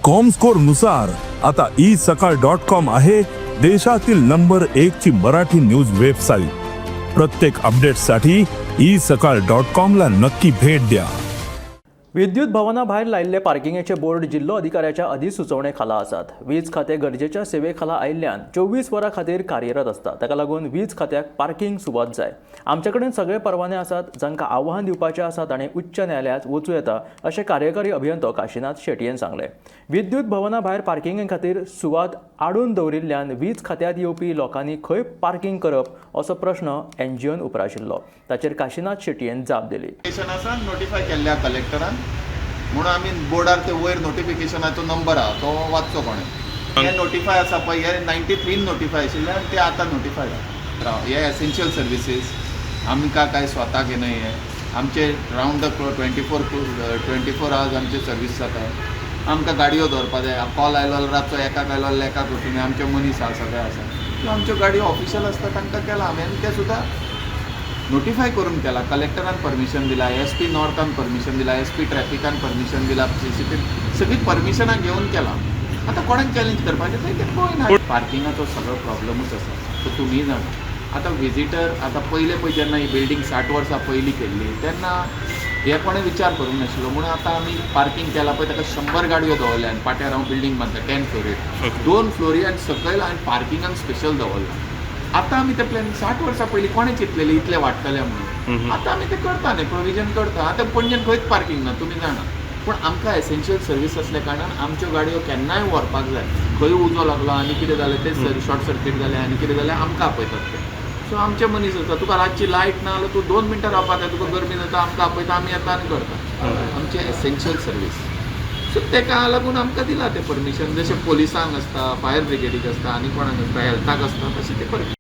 Comscore नुसार आता isakal.com आहे देशातील नंबर 1 ची मराठी न्यूज वेबसाईट। प्रत्येक अपडेटसाठी isakal.com ला नक्की भेट द्या। विद्युत भवना भायर लायिल्ले पार्किंगेचे बोर्ड जिल्लो अधिकाऱ्याच्या अधिसुचोवणे खाला आसात। वीज खाते गरजेच्या सेवे खाला आयिल्ल्यान 24 वरां खातीर कार्यरत आसता। ताका लागून वीज खात्याक पार्किंग सुवात जाय। आमचे कडेन सगळे परवाने आसात जांकां आव्हान दिवपाचें आसात आनी उच्च न्यायालयात वचूं येता अशें कार्यकारी अभियंतो काशीनाथ शेटयेन सांगलें। विद्युत भवना भायर पार्किंगे खातीर सुवात आडून दवरिल्ल्यान वीज खात्यांत येवपी लोकांनी खंय पार्किंग करप असो प्रश्न एनजीओन उपराशिल्लो। ताचेर काशीनाथ शेटयेन जाप दिली। नोटिफाय केल्ल्या कलेक्टरान म्हणून आमी बोर्डार ते वयर नोटिफिकेशनाचो नंबर आहा तो वाचचो कोणें। हे नोटिफाय आसा पळय हे 93 नोटिफाय आशिल्ले आनी ते आतां नोटिफाय जाला। हे एसेन्शियल सर्विसीस आमकां काय स्वताक येना हे आमचे रावंड द क्लॉक 24 आवर्स आमचे सर्वीस जाता। आमकां गाडयो दवरपा जाय। कॉल आयलो रातचो एकाक आयलो जाल्यार एकाक वचून आमचे मनीस आसा सगळे आसा आमच्यो गाडयो ऑफिशियल आसता तांकां केला आमी आनी ते सुद्दां नोटिफाय करून केला। कलेक्टरान परमिशन दिला, एसपी नॉर्थान परमिशन दिला, एसपी ट्रॅफिकान परमिशन दिला, सीसीपी सगळी परमिशनां घेवन केला। आतां कोणाक चॅलेंज करपाचें तें पळयना। पार्किंगाचो सगळो प्रॉब्लमूच आसा सो तुमी जाणा। आतां विजिटर आतां पयले पळय जेन्ना ही बिल्डींग 60 वर्सां पयलीं केल्ली तेन्ना हे कोणें विचार करूंक नाशिल्लो म्हणून आतां आमी पार्किंग केला पळय ताका 100 गाडयो दवरल्या आनी पाट्यार हांव बिल्डींग बांदता 10 फ्लोरीर 2 फ्लोरी आनी सकयल आनी पार्किंगाक स्पेशल दवरला। आतां आमी ते प्लॅनिंग 60 वर्सां पयलीं कोणें चिंतलेलें इतलें वाडटलें म्हणून। आतां आमी तें करता न्ही प्रोविजन करता। आतां पणजेन खंयच पार्किंग ना तुमी जाणा पूण आमकां एसेन्शियल सर्वीस आसल्या कारणान आमच्यो गाडयो केन्नाय व्हरपाक जाय। खंय उजो लागलो आनी कितें जालें तें शॉर्ट सर्कीट जालें आनी कितें जालें आमकां आपयतात ते। सो आमचे मनीस आसा तुका रातची लायट ना जाल्यार तूं 2 मिनटां रावपाक जाय। तुका गरमी जाता आमकां आपयता आमी येता आनी करता आमचे एसेन्शियल सर्वीस। सो तेका लागून आमकां दिला तें परमिशन जशें पोलिसांक आसता फायर ब्रिगेडीक आसता आनी कोणाक आसता हेल्थाक आसता तशें तें परमिशन